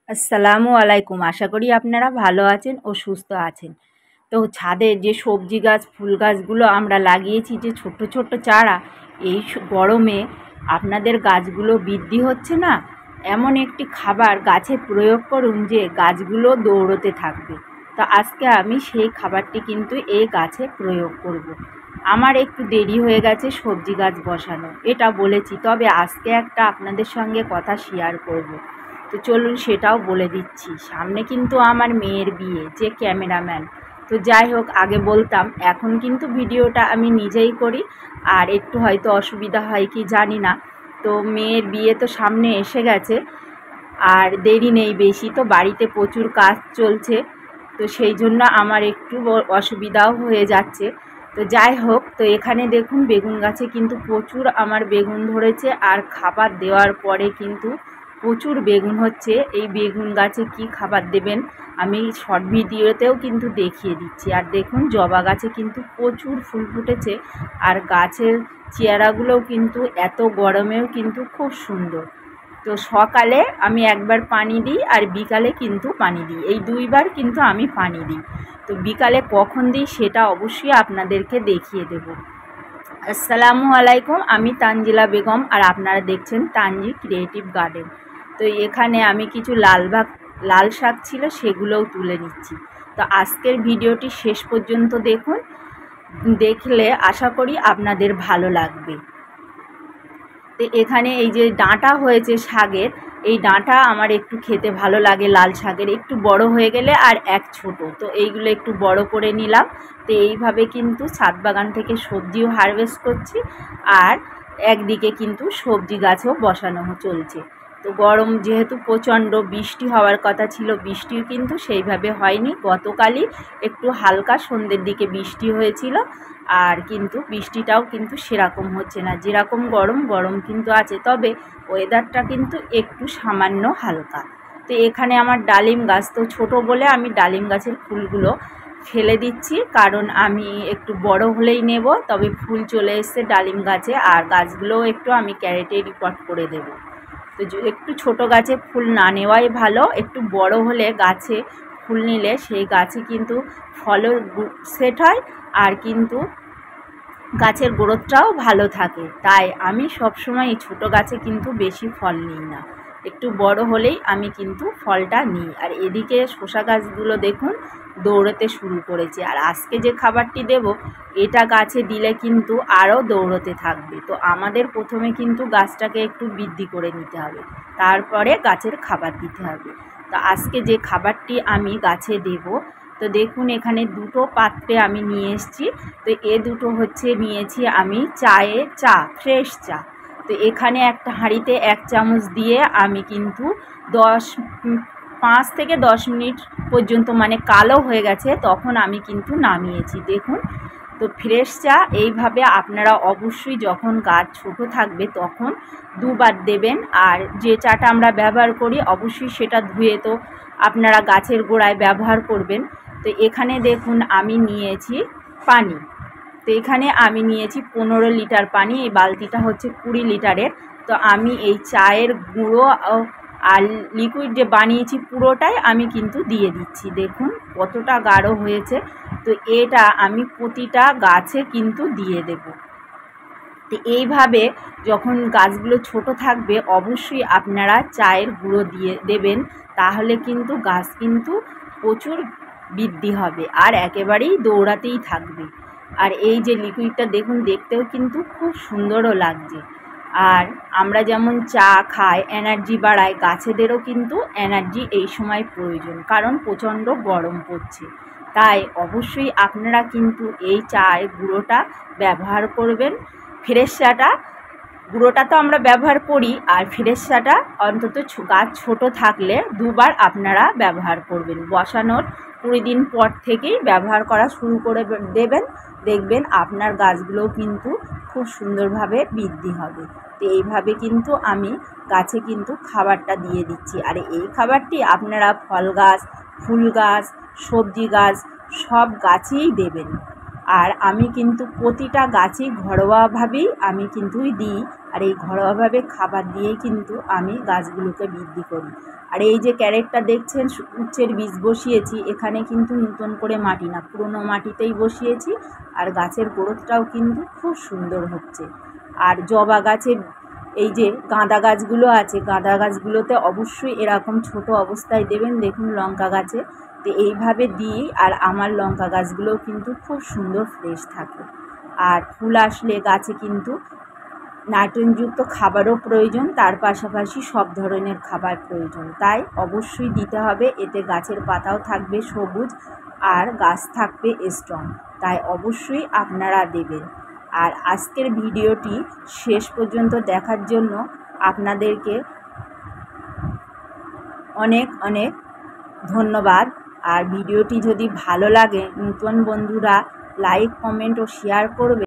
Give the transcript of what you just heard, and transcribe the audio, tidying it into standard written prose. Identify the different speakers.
Speaker 1: আসসালামু আলাইকুম। আশা করি আপনারা ভালো আছেন ও সুস্থ আছেন। তো ছাদে যে সবজি গাছ ফুল গাছগুলো আমরা লাগিয়েছি, যে ছোট্ট ছোট্ট চারা, এই গরমে আপনাদের গাছগুলো বৃদ্ধি হচ্ছে না, এমন একটি খাবার গাছে প্রয়োগ করুন যে গাছগুলো দৌড়তে থাকবে। তো আজকে আমি সেই খাবারটি কিন্তু এই গাছে প্রয়োগ করব। আমার একটু দেরি হয়ে গেছে সবজি গাছ বসানো, এটা বলেছি, তবে আজকে একটা আপনাদের সঙ্গে কথা শেয়ার করব। তো চলুন সেটাও বলে দিচ্ছি। সামনে কিন্তু আমার মেয়ের বিয়ে, যে ক্যামেরাম্যান। তো যাই হোক, আগে বলতাম, এখন কিন্তু ভিডিওটা আমি নিজেই করি, আর একটু হয়তো অসুবিধা হয় কি জানি না। তো মেয়ের বিয়ে তো সামনে এসে গেছে, আর দেরি নেই বেশি, তো বাড়িতে প্রচুর কাজ চলছে, তো সেই জন্য আমার একটু অসুবিধাও হয়ে যাচ্ছে। তো যাই হোক, তো এখানে দেখুন বেগুন গাছে কিন্তু প্রচুর আমার বেগুন ধরেছে, আর খাবার দেওয়ার পরে কিন্তু প্রচুর বেগুন হচ্ছে। এই বেগুন গাছে কি খাবার দেবেন আমি শর্ট ভিডিওতেও কিন্তু দেখিয়ে দিচ্ছি। আর দেখুন জবা গাছে কিন্তু প্রচুর ফুল ফুটেছে, আর গাছের চেয়ারাগুলোও কিন্তু এত গরমেও কিন্তু খুব সুন্দর। তো সকালে আমি একবার পানি দিই, আর বিকালে কিন্তু পানি দিই, এই দুইবার কিন্তু আমি পানি দিই। তো বিকালে কখন দিই সেটা অবশ্যই আপনাদেরকে দেখিয়ে দেব। আসসালামু আলাইকুম, আমি তানজিলা বেগম, আর আপনারা দেখছেন তানজি ক্রিয়েটিভ গার্ডেন। তো এখানে আমি কিছু লাল শাক ছিল, সেগুলোও তুলে নিচ্ছি। তো আজকের ভিডিওটি শেষ পর্যন্ত দেখুন, দেখলে আশা করি আপনাদের ভালো লাগবে। তো এখানে এই যে ডাঁটা হয়েছে শাকের, এই ডাঁটা আমার একটু খেতে ভালো লাগে লাল শাকের, একটু বড় হয়ে গেলে, আর এক ছোট, তো এইগুলো একটু বড় করে নিলাম। তো এইভাবে কিন্তু ছাদ বাগান থেকে সবজিও হারভেস্ট করছি, আর একদিকে কিন্তু সবজি গাছও বসানো চলছে। তো গরম যেহেতু প্রচণ্ড, বৃষ্টি হওয়ার কথা ছিল, বৃষ্টিও কিন্তু সেইভাবে হয়নি। গতকালই একটু হালকা সন্ধ্যের দিকে বৃষ্টি হয়েছিল, আর কিন্তু বৃষ্টিটাও কিন্তু সেরকম হচ্ছে না, যেরকম গরম কিন্তু আছে, তবে ওয়েদারটা কিন্তু একটু সামান্য হালকা। তো এখানে আমার ডালিম গাছ, তো ছোট বলে আমি ডালিম গাছের ফুলগুলো ফেলে দিচ্ছি, কারণ আমি একটু বড় হলেই নেব। তবে ফুল চলে এসছে ডালিম গাছে, আর গাছগুলোও একটু আমি ক্যারেটে রিপোর্ট করে দেব। তো একটু ছোট গাছে ফুল না নেওয়াই ভালো, একটু বড় হলে গাছে ফুল নিলে সেই গাছে কিন্তু ফলও সেট হয়, আর কিন্তু গাছের গ্রোথটাও ভালো থাকে। তাই আমি সবসময় এই ছোটো গাছে কিন্তু বেশি ফল নিই না, একটু বড় হলেই আমি কিন্তু ফলটা নিই। আর এদিকে শসা গাছগুলো দেখুন দৌড়তে শুরু করেছে, আর আজকে যে খাবারটি দেব এটা গাছে দিলে কিন্তু আরও দৌড়তে থাকবে। তো আমাদের প্রথমে কিন্তু গাছটাকে একটু বৃদ্ধি করে নিতে হবে, তারপরে গাছের খাবার দিতে হবে। তো আজকে যে খাবারটি আমি গাছে দেব, তো দেখুন এখানে দুটো পাত্রে আমি নিয়ে এসেছি। তো দুটো হচ্ছে নিয়েছি আমি চা, ফ্রেশ চা। তো এখানে একটা হাঁড়িতে 1 চামচ দিয়ে আমি কিন্তু 5 থেকে 10 মিনিট পর্যন্ত, মানে কালো হয়ে গেছে তখন আমি কিন্তু নামিয়েছি। দেখুন, তো ফ্রেশ চা এইভাবে আপনারা অবশ্যই যখন গাছ ছোট থাকবে তখন দুবার দেবেন। আর যে চাটা আমরা ব্যবহার করি অবশ্যই সেটা ধুয়ে তো আপনারা গাছের গোড়ায় ব্যবহার করবেন। তো এখানে দেখুন আমি নিয়েছি পানি। তো এখানে আমি নিয়েছি 15 লিটার পানি, এই বালতিটা হচ্ছে 20 লিটারের। তো আমি এই চায়ের গুঁড়ো আর লিকুইড যে বানিয়েছি পুরোটাই আমি কিন্তু দিয়ে দিচ্ছি। দেখুন কতটা গাঢ় হয়েছে। তো এটা আমি প্রতিটা গাছে কিন্তু দিয়ে দেব। তো এইভাবে যখন গাছগুলো ছোট থাকবে অবশ্যই আপনারা চায়ের গুঁড়ো দিয়ে দেবেন, তাহলে কিন্তু গাছ কিন্তু প্রচুর বৃদ্ধি হবে, আর একেবারেই দৌড়াতেই থাকবে। আর এই যে লিকুইডটা দেখুন দেখতেও কিন্তু খুব সুন্দরও লাগছে। আর আমরা যেমন চা খাই এনার্জি বাড়ায়, গাছেদেরও কিন্তু এনার্জি এই সময় প্রয়োজন, কারণ প্রচণ্ড গরম পড়ছে। তাই অবশ্যই আপনারা কিন্তু এই চায়ের গুঁড়োটা ব্যবহার করবেন। ফ্রেশ চাটা গুঁড়োটা তো আমরা ব্যবহার করি, আর ফ্রেশ চাটা অন্তত গাছ ছোট থাকলে দুবার আপনারা ব্যবহার করবেন। বসানোর 20 দিন পর থেকেই ব্যবহার করা শুরু করে দেবেন, দেখবেন আপনার গাছগুলোও কিন্তু খুব সুন্দরভাবে বৃদ্ধি হবে। তো এইভাবে কিন্তু আমি গাছে কিন্তু খাবারটা দিয়ে দিচ্ছি। আর এই খাবারটি আপনারা ফল গাছ, ফুল গাছ, সবজি গাছ সব গাছেই দেবেন। আর আমি কিন্তু প্রতিটা গাছই ঘরোয়াভাবেই আমি কিন্তু দিই, আর এই ঘরোয়াভাবে খাবার দিয়েই কিন্তু আমি গাছগুলোকে বৃদ্ধি করি। আর এই যে ক্যারেটটা দেখছেন উচ্ছের বীজ বসিয়েছি, এখানে কিন্তু নতুন করে মাটি না, পুরনো মাটিতেই বসিয়েছি। আর গাছের গ্রোথটাও কিন্তু খুব সুন্দর হচ্ছে। আর জবা গাছের এই যে গাঁদা গাছগুলো আছে, গাঁদা গাছগুলোতে অবশ্যই এরকম ছোট অবস্থায় দেবেন। দেখুন লঙ্কা গাছে তো এইভাবে দিই, আর আমার লঙ্কা গাছগুলোও কিন্তু খুব সুন্দর ফ্রেশ থাকে। আর ফুল আসলে গাছে কিন্তু নাইট্রোজেনযুক্ত খাবারও প্রয়োজন, তার পাশাপাশি সব ধরনের খাবার প্রয়োজন, তাই অবশ্যই দিতে হবে। এতে গাছের পাতাও থাকবে সবুজ আর গাছ থাকবে স্ট্রং, তাই অবশ্যই আপনারা দেবেন। আর আজকের ভিডিওটি শেষ পর্যন্ত দেখার জন্য আপনাদেরকে অনেক অনেক ধন্যবাদ। আর ভিডিওটি যদি ভালো লাগে নতুন বন্ধুরা লাইক, কমেন্ট ও শেয়ার করবে।